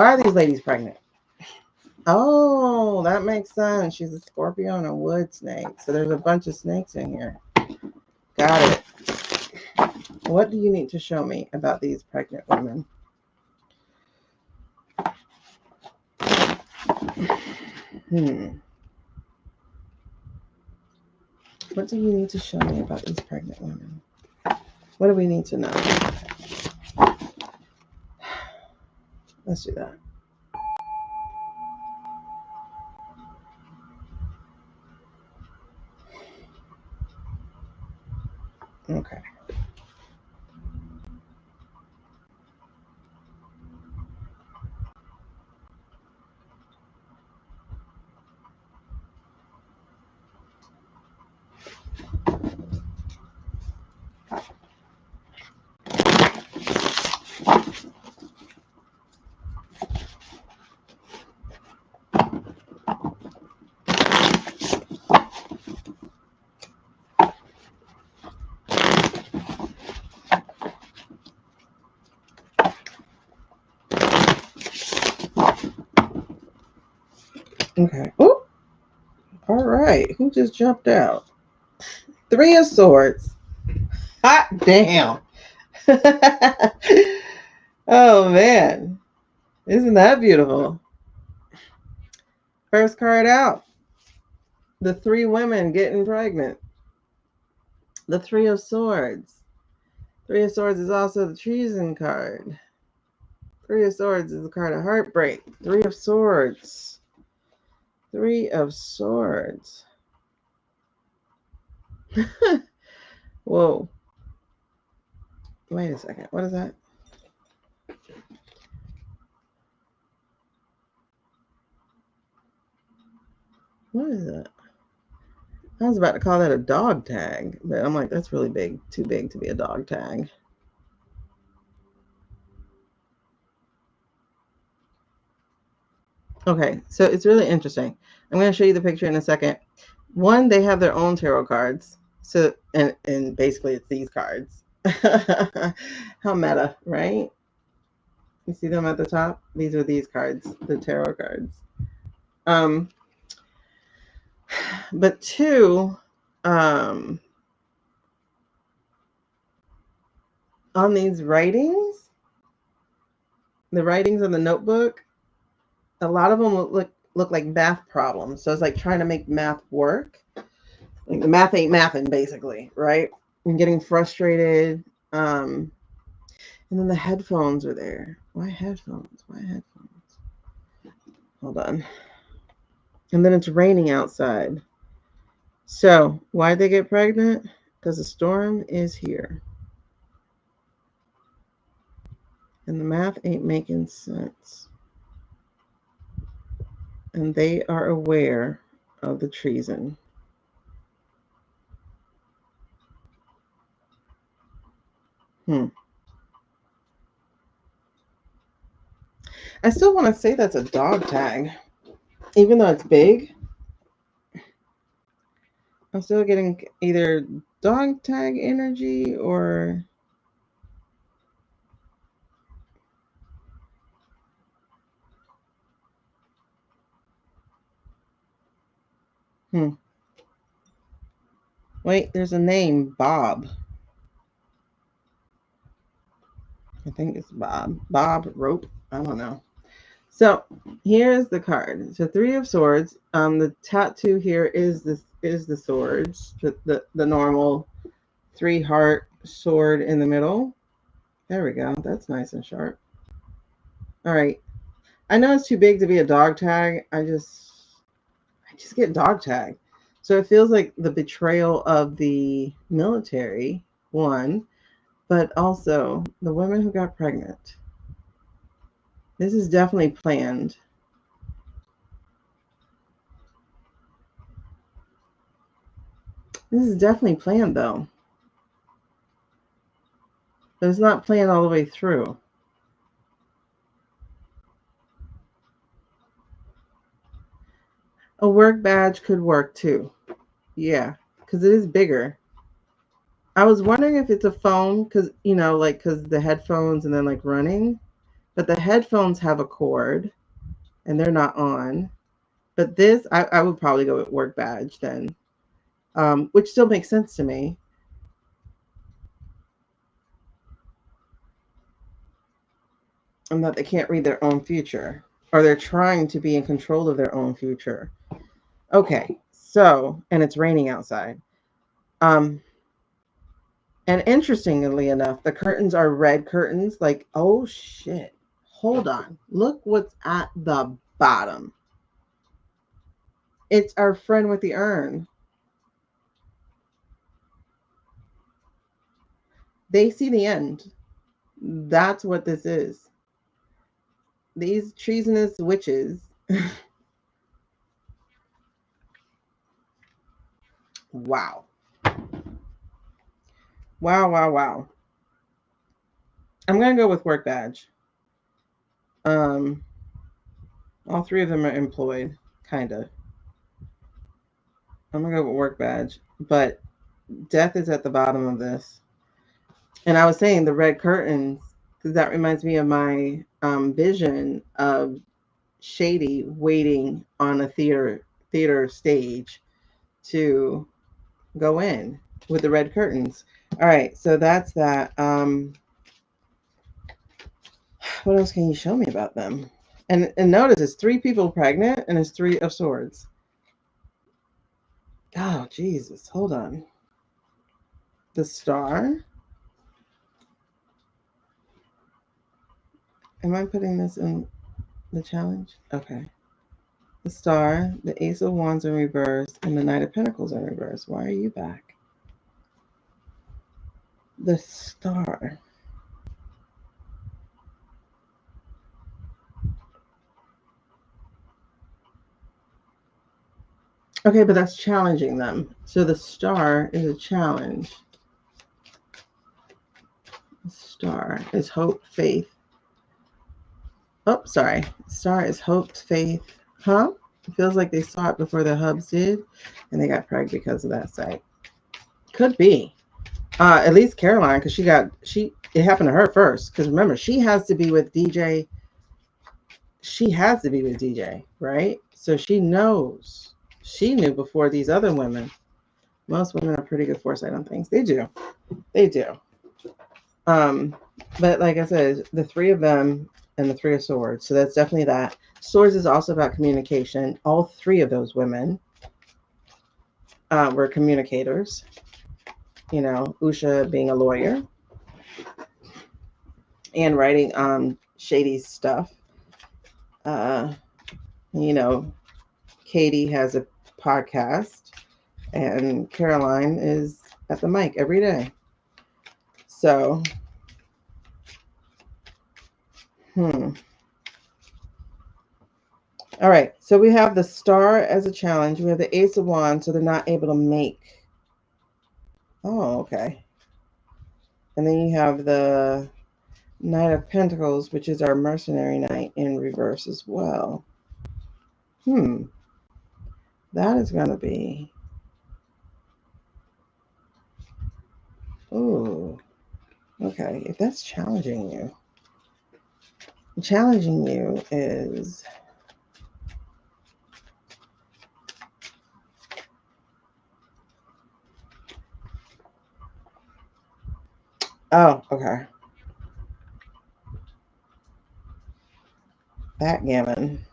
Why are these ladies pregnant? Oh, that makes sense. She's a Scorpio and a wood snake. So there's a bunch of snakes in here. Got it. What do you need to show me about these pregnant women? What do you need to show me about these pregnant women? What do we need to know? Let's do that. Okay. Okay. Oh, all right. Who just jumped out? Three of Swords. Hot damn. Oh, man. Isn't that beautiful? First card out. The three women getting pregnant. The Three of Swords. Three of Swords is also the treason card. Three of Swords is the card of heartbreak. Three of Swords. Three of Swords. Whoa. Wait a second. What is that? What is that? I was about to call that a dog tag, but I'm like, that's really big. Too big to be a dog tag. Okay, so it's really interesting. I'm going to show you the picture in a second. One, they have their own tarot cards. So, and basically it's these cards. How meta, right? You see them at the top? These are these cards, the tarot cards. But two, on these writings, the writings in the notebook, a lot of them look like math problems. So it's like trying to make math work. Like the math ain't mathing, basically, right? And getting frustrated. And then the headphones are there. Why headphones? Why headphones? Hold on. And then it's raining outside. So why'd they get pregnant? Because the storm is here. And the math ain't making sense. And they are aware of the treason. I still want to say that's a dog tag. Even though it's big, I'm still getting either dog tag energy or wait, there's a name, Bob. I think it's Bob. Bob Rope. I don't know. So here's the card. So Three of Swords. The tattoo here is the swords. The normal 3-heart sword in the middle. There we go. That's nice and sharp. All right. I know it's too big to be a dog tag. I just get dog tag. So it feels like the betrayal of the military, one, but also the women who got pregnant. This is definitely planned. This is definitely planned, though. But it's not planned all the way through. A work badge could work too. Yeah, because it is bigger. I was wondering if it's a phone, because, like, because the headphones and then, like, running. but the headphones have a cord and they're not on. But this, I would probably go with work badge then, which still makes sense to me. And that they can't read their own future, or they're trying to be in control of their own future. Okay, so, and it's raining outside. Um, and interestingly enough, the curtains are red curtains. Like, oh shit. Hold on. Look what's at the bottom. It's our friend with the urn. They see the end. That's what this is. These treasonous witches. Wow. Wow, wow, wow. I'm going to go with work badge. Um, all three of them are employed, kind of. I'm going to go with work badge. But death is at the bottom of this. And I was saying the red curtains, because that reminds me of my vision of Shady waiting on a theater stage to go in with the red curtains. All right, so that's that. What else can you show me about them? And notice it's three people pregnant and it's three of swords. Oh Jesus, hold on. The star. Am I putting this in the challenge? Okay. The star, the ace of wands in reverse, and the knight of pentacles in reverse. Why are you back? The star. Okay, but that's challenging them. So the star is a challenge. The star is hope, faith. Oh, sorry. Star is hope, faith. Huh? It feels like they saw it before the hubs did, and they got pregged because of that site. Could be. At least Caroline, because it happened to her first. Because remember, she has to be with DJ. She has to be with DJ, right? So she knows. She knew before these other women. Most women are pretty good foresight on things. They do. They do. But like I said, the three of them and the three of swords. So that's definitely that. Swords is also about communication. All three of those women were communicators. You know, Usha being a lawyer and writing shady stuff. You know, Katie has a podcast and Caroline is at the mic every day. So, All right. So we have the star as a challenge. We have the ace of wands, so they're not able to make. Oh, okay. And then you have the knight of pentacles, which is our mercenary knight in reverse as well. That is going to be. Oh, okay. If that's challenging you is. Oh, okay. Backgammon.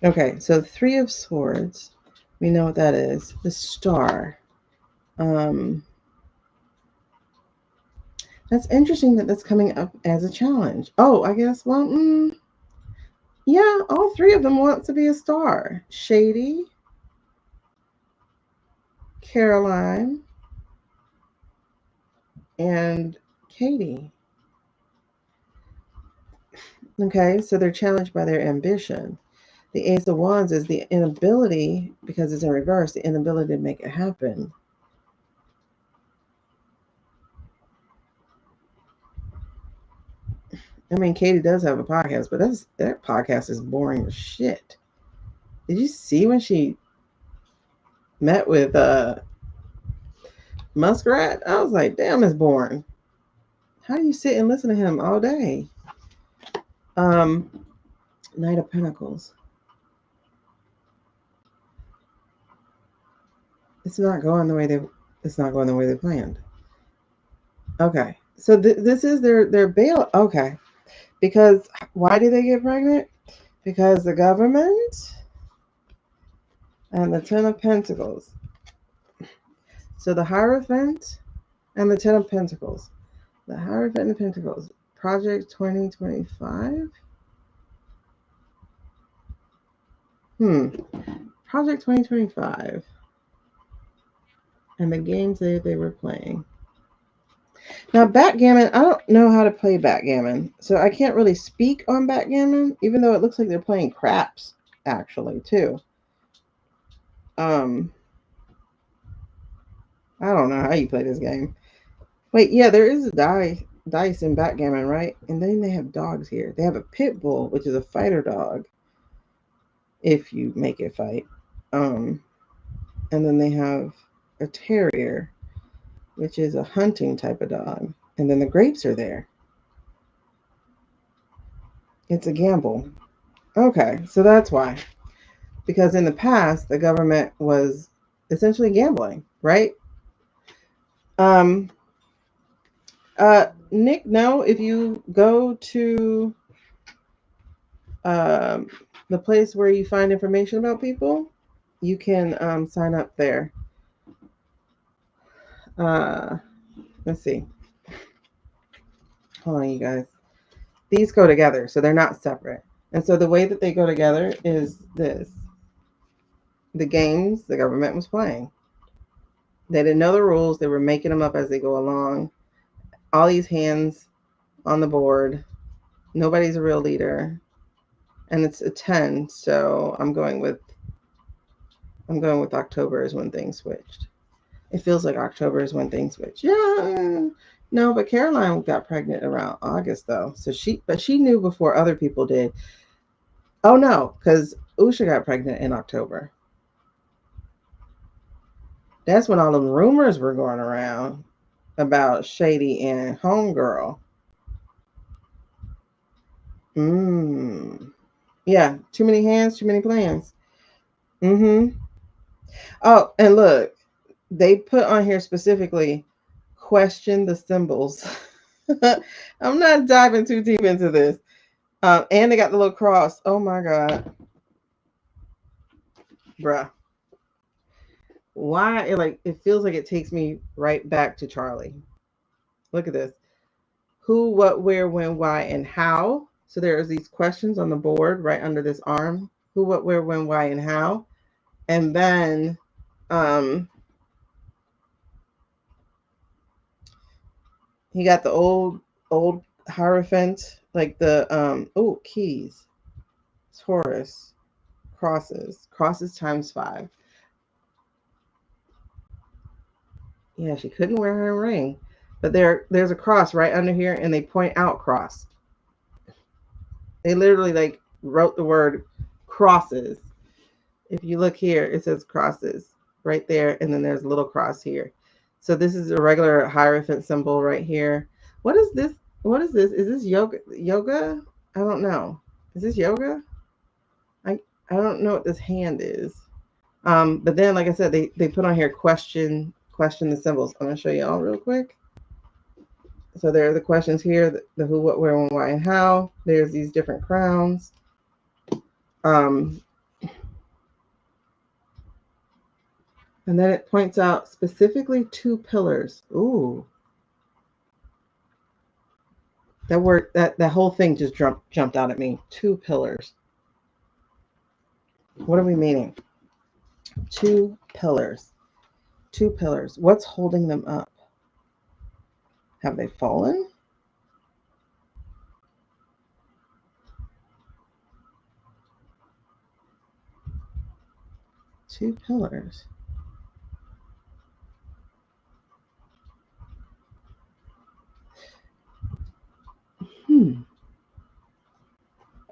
Okay, so three of swords. We know what that is. The star. That's interesting that that's coming up as a challenge. Oh, I guess, well, yeah, all three of them want to be a star. Shady, Caroline, and Katie. Okay, so they're challenged by their ambition. The Ace of Wands is the inability, because it's in reverse, the inability to make it happen. I mean, Katie does have a podcast, but that podcast is boring as shit. Did you see when she met with Muskrat? I was like, damn, it's boring. How do you sit and listen to him all day? Knight of Pentacles. It's not going the way they planned. Okay. So this is their bail. Okay. Because why do they get pregnant? Because the government and the Ten of Pentacles. So the Hierophant and the Ten of Pentacles. The Hierophant and the Pentacles. Project 2025. Project 2025. And the games that they were playing. Now, backgammon, I don't know how to play backgammon. So I can't really speak on backgammon, even though it looks like they're playing craps, actually, too. I don't know how you play this game. Wait, yeah, there is a dice in backgammon, right? And then they have dogs here. They have a pit bull, which is a fighter dog, if you make it fight. And then they have a terrier, which is a hunting type of dog. And then the grapes are there. It's a gamble. Okay, so that's why. Because in the past, the government was essentially gambling, right? Nick, no, if you go to the place where you find information about people, you can sign up there. Let's see. Hold on, you guys. These go together, so they're not separate. And so the way that they go together is this. The games the government was playing. They didn't know the rules. They were making them up as they go along. All these hands on the board. Nobody's a real leader. And it's a 10, so I'm going with October is when things switched. It feels like October is when things switched. Yeah. No, but Caroline got pregnant around August though. So she knew before other people did. Oh no, because Usha got pregnant in October. That's when all the rumors were going around about Shady and Homegirl. Yeah, too many hands, too many plans. Oh, and look, they put on here specifically, question the symbols. I'm not diving too deep into this. And they got the little cross. Oh my God. Bruh. Why? It feels like it takes me right back to Charlie. Look at this. Who, what, where, when, why, and how. So there's these questions on the board right under this arm. Who, what, where, when, why, and how. And then he got the old Hierophant, like the keys. Taurus. Crosses times 5. Yeah, she couldn't wear her ring. But there's a cross right under here, and they point out cross. They literally wrote the word crosses. If you look here, it says crosses right there, and then there's a little cross here. So this is a regular Hierophant symbol right here. What is this? What is this? Is this yoga? I don't know. Is this yoga? I don't know what this hand is. But then, like I said, they put on here question the symbols. I'm gonna show you all real quick. So there are the questions here: the who, what, where, when, why, and how. There's these different crowns. And then it points out specifically 2 pillars. Ooh. That word, that whole thing just jumped out at me. 2 pillars. What are we meaning? 2 pillars. 2 pillars. What's holding them up? Have they fallen? Two pillars.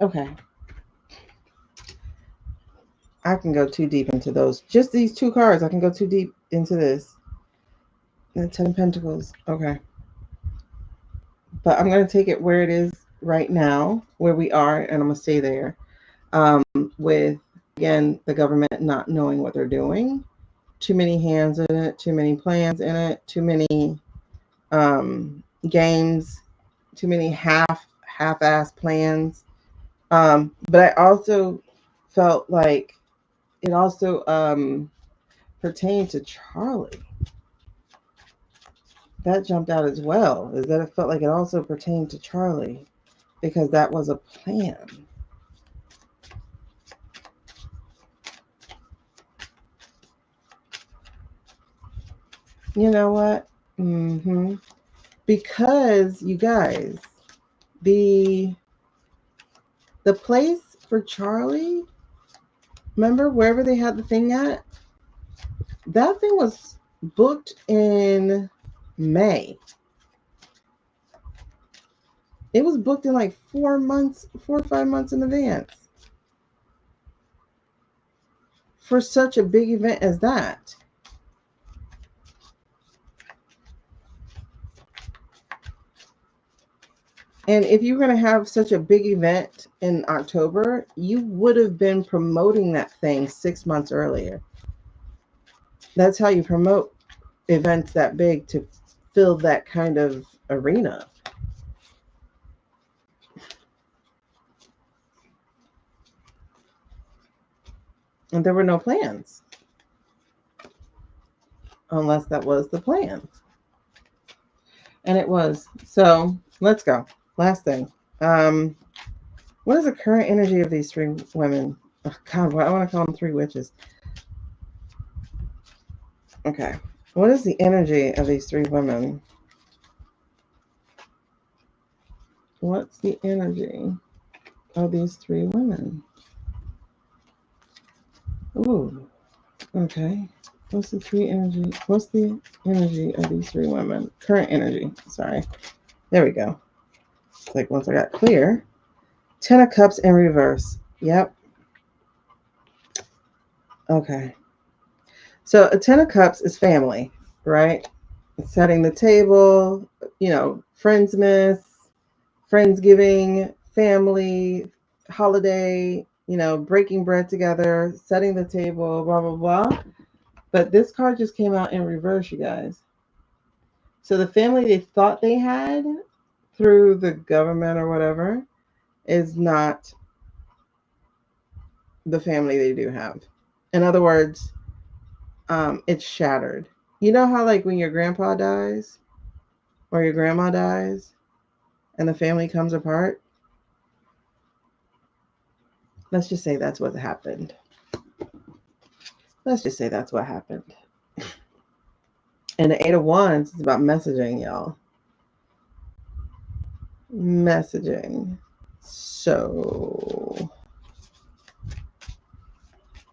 Okay. I can go too deep into those. Just these 2 cards, I can go too deep into this. The 10 of Pentacles. Okay. but I'm going to take it where it is right now, where we are, and I'm going to stay there. With, again, the government not knowing what they're doing, too many hands in it, too many plans in it, too many games, too many half-ass plans. But I also felt like it also pertained to Charlie. That jumped out as well, is that it felt like it also pertained to Charlie because that was a plan. You know what? Because you guys, the place for Charlie, remember wherever they had the thing at? That thing was booked in May. It was booked in like 4 or 5 months in advance for such a big event as that. And if you're going to have such a big event in October, you would have been promoting that thing 6 months earlier. That's how you promote events that big, to fill that kind of arena. And there were no plans. Unless that was the plan. And it was. So let's go. Last thing. What is the current energy of these 3 women? Oh, God, I want to call them 3 witches. Okay. What is the energy of these 3 women? What's the energy of these 3 women? Ooh. Okay. What's the energy of these 3 women? Current energy. Sorry. There we go. It's like once I got clear. 10 of Cups in reverse. Yep. Okay. So a 10 of Cups is family, right? Setting the table, Friendsmas, Friendsgiving, family, holiday, breaking bread together, setting the table, blah, blah, blah. But this card just came out in reverse, you guys. So the family they thought they had through the government or whatever is not the family they do have. In other words, it's shattered. You know how, like, when your grandpa dies or your grandma dies and the family comes apart? Let's just say that's what happened. Let's just say that's what happened. And the 8 of Wands is about messaging, y'all. Messaging. So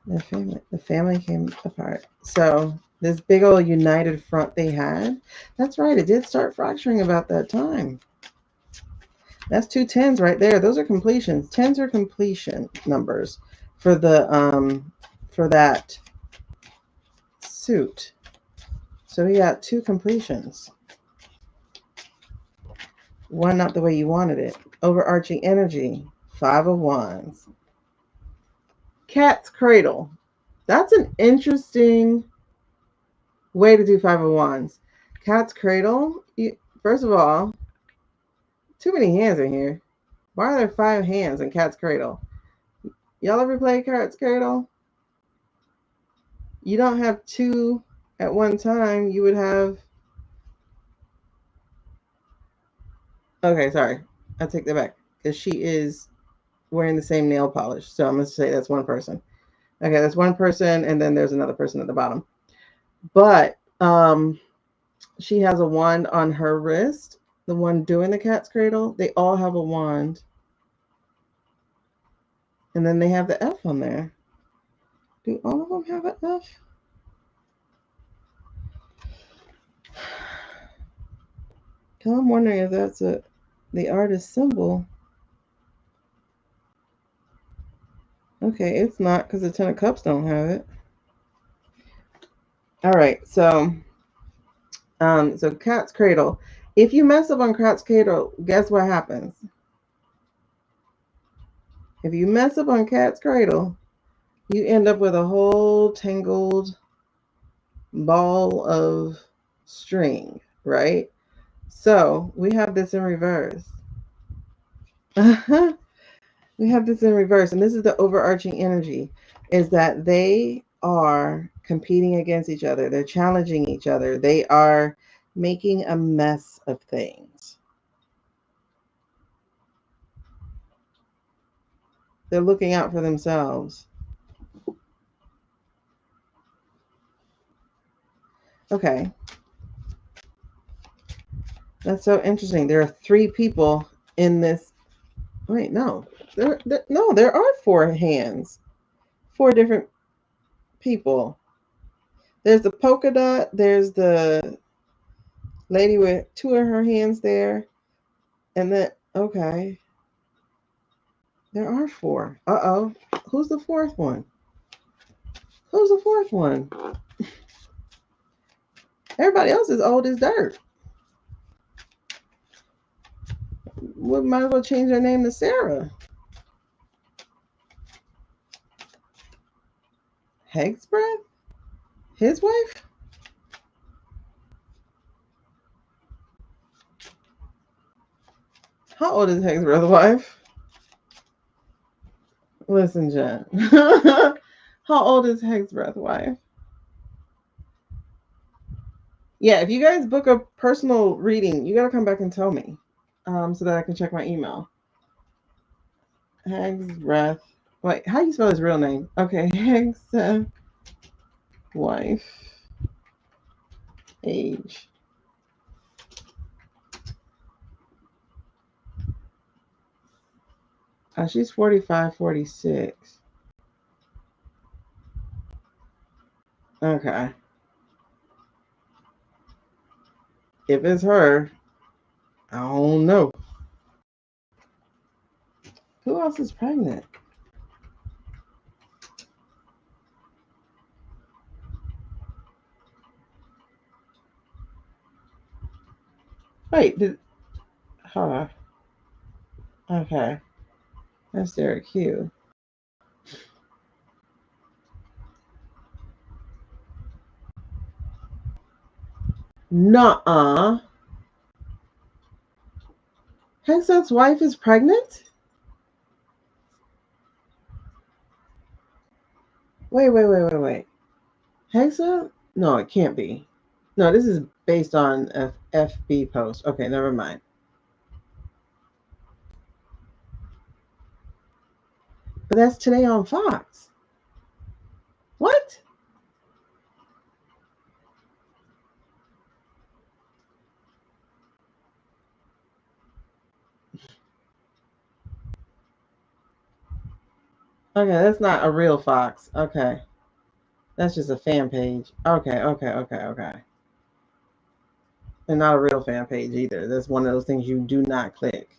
the family came apart. So this big old united front they had, that's right, it did start fracturing about that time. That's 2 10s right there. Those are completions. 10s are completion numbers for the for that suit. So we got 2 completions. One not the way you wanted it. Overarching energy. 5 of Wands. Cat's cradle. That's an interesting way to do 5 of Wands. Cat's cradle. First of all, too many hands in here. Why are there 5 hands in Cat's cradle? Y'all ever play Cat's cradle? You don't have 2 at one time. You would have... Okay, sorry. I take that back. Because she is wearing the same nail polish. So I'm going to say that's one person. Okay, that's one person. And then there's another person at the bottom. But she has a wand on her wrist. The one doing the cat's cradle. They all have a wand. And then they have the F on there. Do all of them have an F? I'm wondering if that's the artist symbol. Okay, it's not, because the 10 of Cups don't have it. All right, so cat's cradle. If you mess up on cat's cradle, guess what happens? If you mess up on cat's cradle, you end up with a whole tangled ball of string, right? So we have this in reverse. We have this in reverse, and this is the overarching energy, is that they are competing against each other. They're challenging each other. They are making a mess of things. They're looking out for themselves. Okay. That's so interesting. There are 3 people in this. Wait, no. There are 4 hands. 4 different people. There's the polka dot. There's the lady with 2 of her hands there. And then, okay. There are 4. Uh-oh. Who's the 4th one? Who's the 4th one? Everybody else is old as dirt. We might as well change her name to Sarah. Hegsbreath? His wife? How old is Hegsbreath's wife? Listen, Jen. How old is Hegsbreath's wife? Yeah, if you guys book a personal reading, you gotta come back and tell me, so that I can check my email. Hegsbreath. Wait, how do you spell his real name? Okay, Hegsbreath wife. Age. She's 45, 46. Okay. If it's her, I don't know. Who else is pregnant? Wait, hold on. Okay. That's Derek Hugh. Nuh-uh. Hexat's wife is pregnant? Wait. Hexa? No, it can't be. No, this is based on a FB post. Okay, never mind. But that's today on Fox. What? Okay, that's not a real Fox. Okay. That's just a fan page. Okay. And not a real fan page either. That's one of those things you do not click.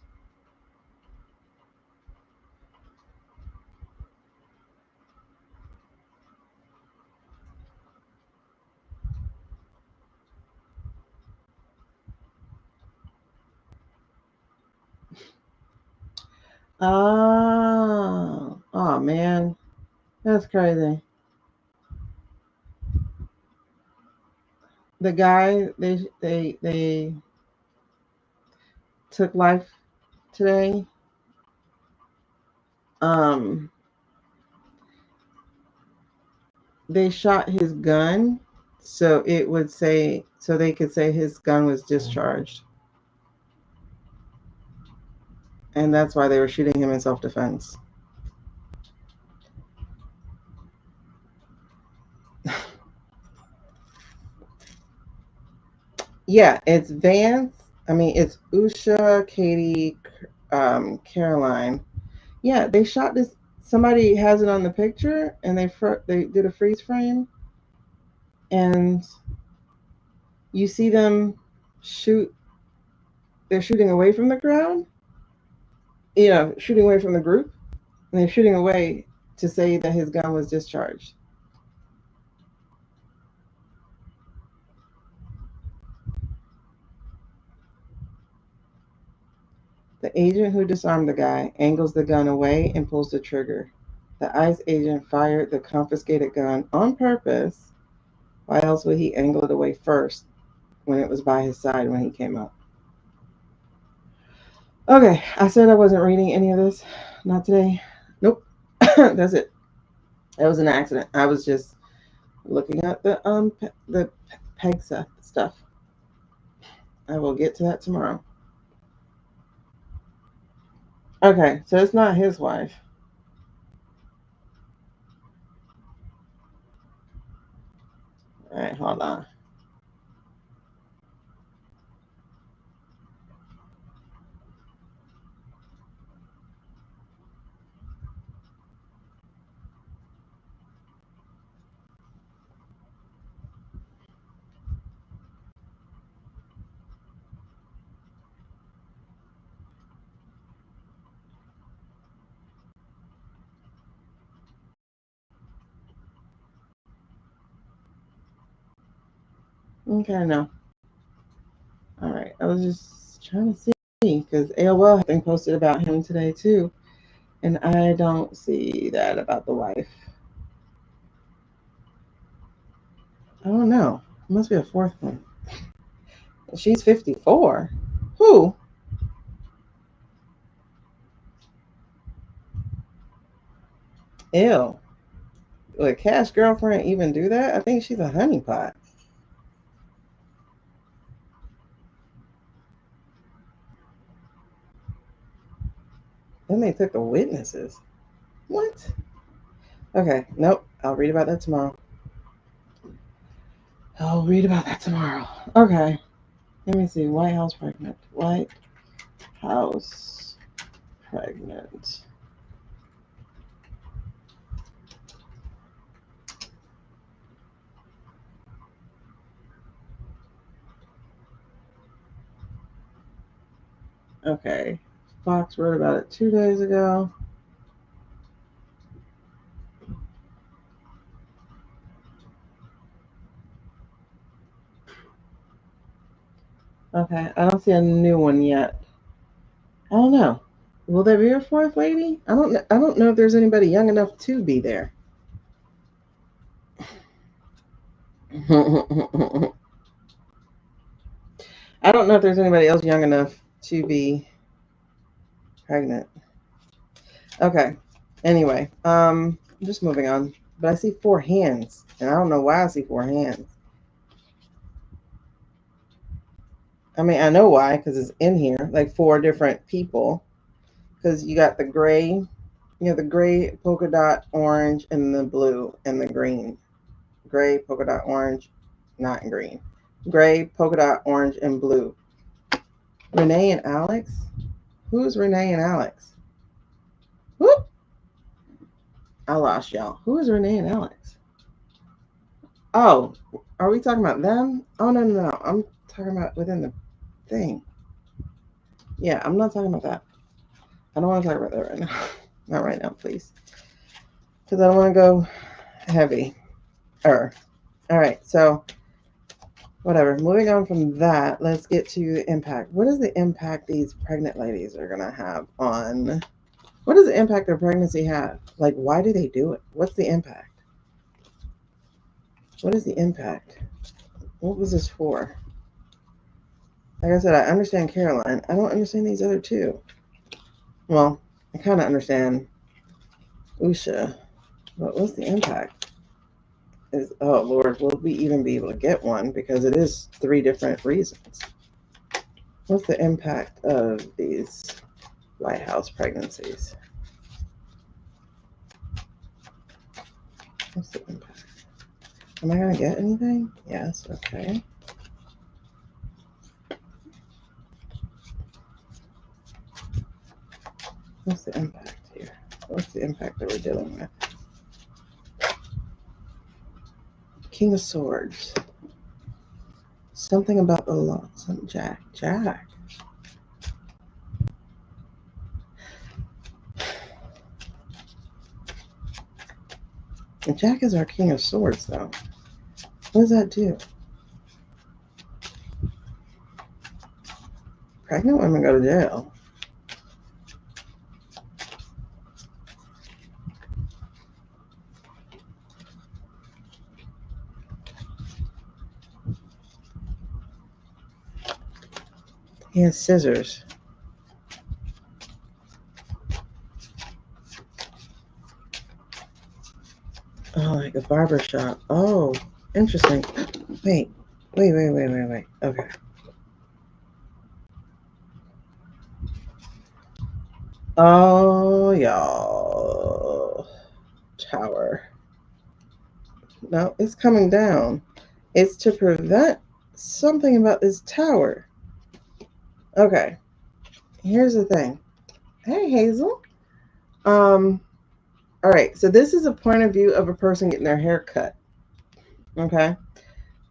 Oh man. That's crazy. The guy they took life today. Um they shot his gun so it would say so they could say his gun was discharged. And that's why they were shooting him in self-defense. Yeah, it's Vance. I mean, it's Usha, Katie, Caroline. Yeah, they shot this. Somebody has it on the picture, and they did a freeze frame, and you see them shoot. They're shooting away from the crowd. You know, shooting away from the group, and they're shooting away to say that his gun was discharged. The agent who disarmed the guy angles the gun away and pulls the trigger. The ICE agent fired the confiscated gun on purpose. Why else would he angle it away first when it was by his side when he came up? Okay, I said I wasn't reading any of this. Not today. Nope. That's it. That was an accident. I was just looking at the PEGSA stuff. I will get to that tomorrow. Okay, so it's not his wife. All right, hold on. Okay, no. All right, I was just trying to see because AOL had been posted about him today too, and I don't see that about the wife. I don't know. It must be a fourth one. She's 54. Who? Ew. Would a cash girlfriend even do that? I think she's a honeypot. Then they took the witnesses. What? Okay, nope. I'll read about that tomorrow. I'll read about that tomorrow. Okay. Let me see. White House pregnant. White House pregnant. Okay. Fox wrote about it 2 days ago. Okay. I don't see a new one yet. I don't know. Will there be a fourth lady? I don't know. I don't know if there's anybody young enough to be there. I don't know if there's anybody else young enough to be pregnant. Okay. Anyway, just moving on. But I see four hands, and I don't know why I see four hands. I mean, I know why, because it's in here, like four different people. Because you got the gray, the gray polka dot orange and the blue and the green. Gray polka dot orange, not green. Gray polka dot orange and blue. Renee and Alex. Who's Renee and Alex? Whoop! I lost y'all. Who is Renee and Alex? Oh, are we talking about them? Oh no. I'm talking about within the thing. Yeah, I'm not talking about that. I don't want to talk about that right now. Not right now, please. Because I don't want to go heavy. All right, so whatever. Moving on from that, let's get to the impact. What is the impact these pregnant ladies are going to have on? What does the impact their pregnancy have? Like, why do they do it? What's the impact? What is the impact? What was this for? Like I said, I understand Caroline. I don't understand these other two. Well, I kind of understand Usha. But what's the impact? Oh Lord, will we even be able to get one? Because it is three different reasons. What's the impact of these White House pregnancies? What's the impact? Am I going to get anything? Yes, okay. What's the impact here? What's the impact that we're dealing with? King of Swords. Something about the law. Jack. Jack is our King of Swords, though. What does that do? Pregnant women go to jail. He has scissors. Oh, like a barber shop. Oh, interesting. Wait. Okay. Oh, y'all. Tower. No, it's coming down. It's to prevent something about this tower. Okay. Here's the thing. Hey, Hazel. All right. So this is a point of view of a person getting their hair cut. Okay.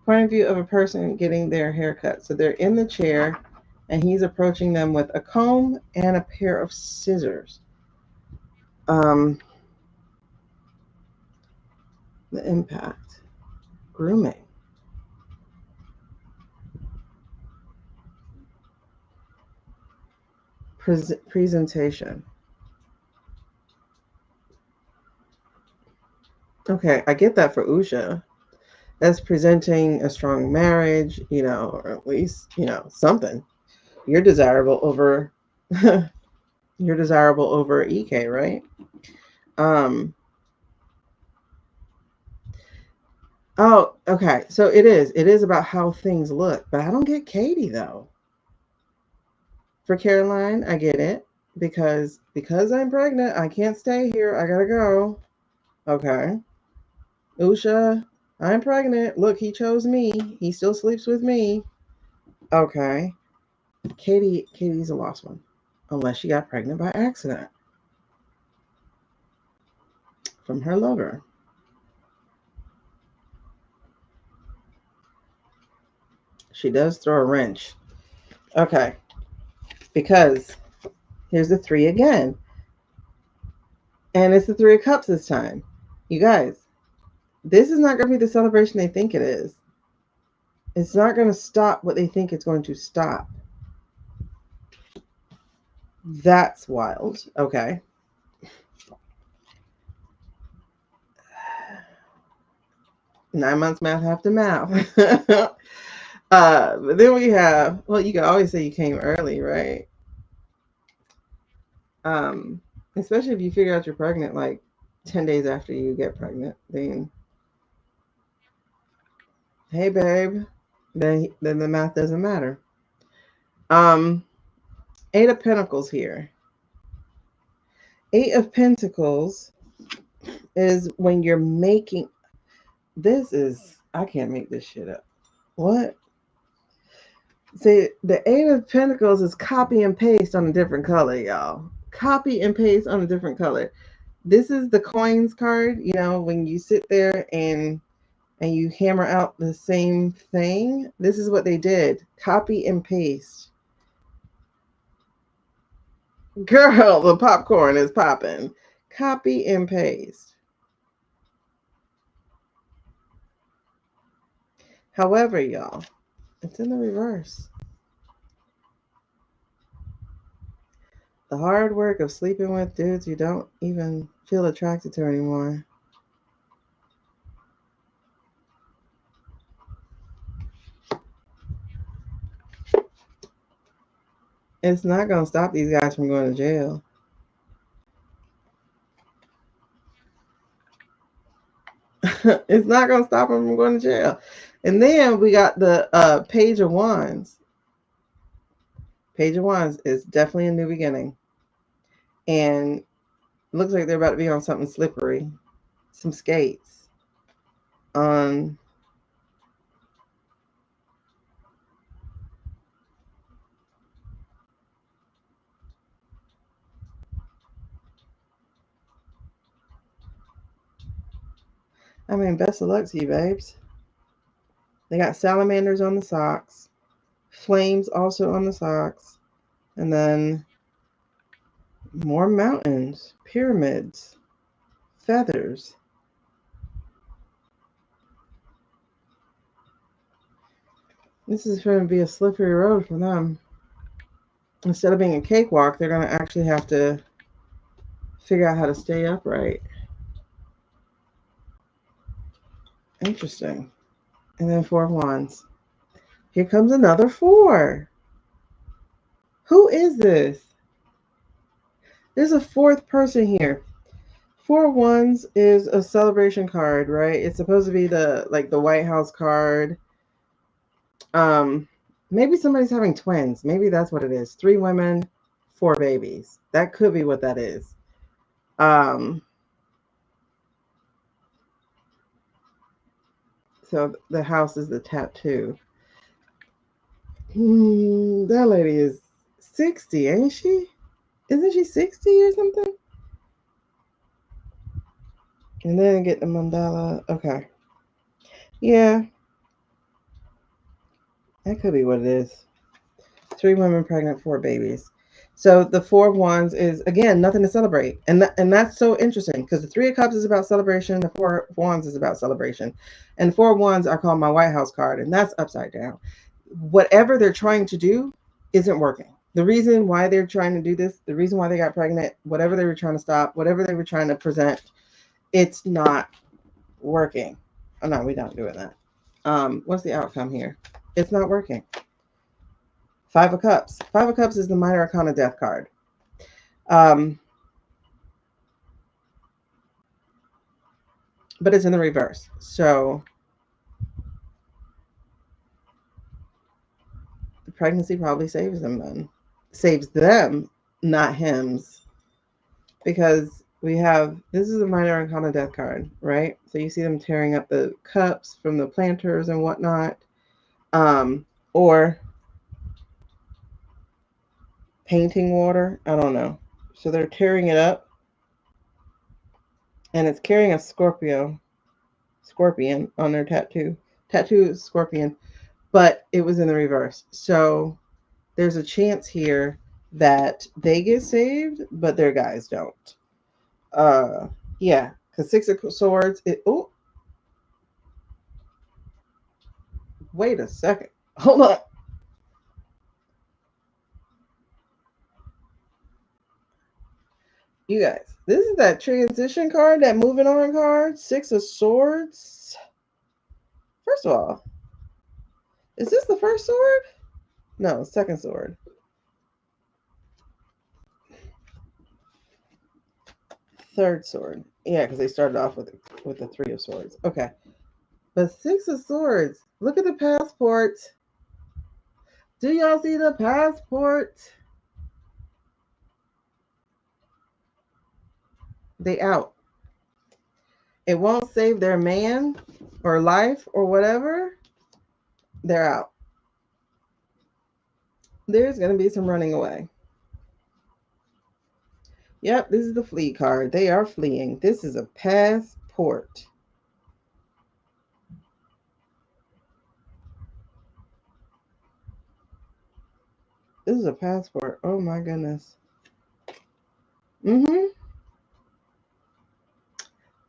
Point of view of a person getting their hair cut. So they're in the chair and he's approaching them with a comb and a pair of scissors. Um, the impact. Grooming. Presentation. Okay, I get that for Usha. That's presenting a strong marriage, or at least, something. You're desirable over you're desirable over EK, right? Um oh, okay. So it is. It is about how things look, but I don't get Katie though. For Caroline, I get it because I'm pregnant, I can't stay here. I gotta go. Okay. Usha, I'm pregnant. Look, he chose me. He still sleeps with me. Okay. Katie's a lost one. Unless she got pregnant by accident from her lover. She does throw a wrench. Okay. Because here's the three again. And it's the Three of Cups this time. You guys, this is not going to be the celebration they think it is. It's not going to stop what they think it's going to stop. That's wild. Okay. Nine months math, half the math. But then we have, well, you can always say you came early, right? Um, Especially if you figure out you're pregnant like 10 days after you get pregnant, then hey babe, then the math doesn't matter. Um, Eight of Pentacles here. Eight of Pentacles is when you're making this is I can't make this shit up. What? See, the Eight of Pentacles is copy and paste on a different color, y'all. Copy and paste on a different color. This is the coins card, when you sit there and you hammer out the same thing. This is what they did. Copy and paste. Girl, the popcorn is popping. Copy and paste. However, y'all, it's in the reverse. The hard work of sleeping with dudes you don't even feel attracted to anymore. It's not going to stop these guys from going to jail. It's not going to stop them from going to jail. And then we got the Page of Wands. Page of Wands is definitely a new beginning. And it looks like they're about to be on something slippery. Some skates. On I mean, best of luck to you, babes. They got salamanders on the socks. Flames also on the socks. And then more mountains. Pyramids. Feathers. This is going to be a slippery road for them. Instead of being a cakewalk, they're going to actually have to figure out how to stay upright. Interesting. And then Four of Wands. Here comes another four. Who is this? There's a fourth person here. 4 of Wands is a celebration card, right? It's supposed to be the White House card. Maybe somebody's having twins. Maybe that's what it is. 3 women, 4 babies. That could be what that is. So the house is the tattoo. That lady is 60, ain't she? Isn't she 60 or something? And then get the mandala. Okay. Yeah, that could be what it is. 3 women pregnant, 4 babies. So the 4 of Wands is again nothing to celebrate, and that's so interesting because the 3 of Cups is about celebration, the 4 of Wands is about celebration, and the 4 of Wands I call my White House card, and that's upside down. Whatever they're trying to do isn't working. The reason why they're trying to do this, the reason why they got pregnant, whatever they were trying to stop, whatever they were trying to present, it's not working. Oh no, we're not doing that. What's the outcome here? It's not working. 5 of Cups. 5 of Cups is the minor arcana death card. But it's in the reverse. So the pregnancy probably saves them then. Saves them, not hims. Because we have, this is a minor arcana death card, right? So you see them tearing up the cups from the planters and whatnot. Or painting water. I don't know. So they're tearing it up. And it's carrying a scorpion on their tattoo. Tattoo is scorpion, but it was in the reverse. So there's a chance here that they get saved, but their guys don't. Yeah, because 6 of Swords. Oh, wait a second. Hold on. You guys, this is that transition card, that moving on card. 6 of Swords. First of all, is this the first sword? No, second sword. Third sword. Yeah, because they started off with the 3 of Swords. Okay. But 6 of Swords. Look at the passport. Do y'all see the passport? They out. It won't save their man or life or whatever. They're out. There's going to be some running away. Yep, this is the flee card. They are fleeing. This is a passport. This is a passport. Oh my goodness.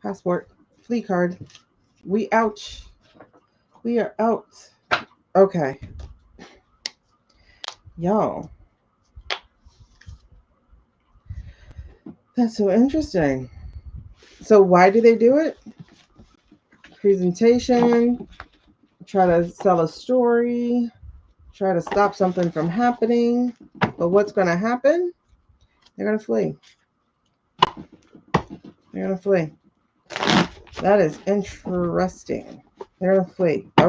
Passport. Flee card. We ouch. We are out. Okay. Y'all. That's so interesting. So why do they do it? Presentation, try to sell a story, try to stop something from happening. But what's going to happen? They're going to flee. They're going to flee. That is interesting. They're going to flee. Okay.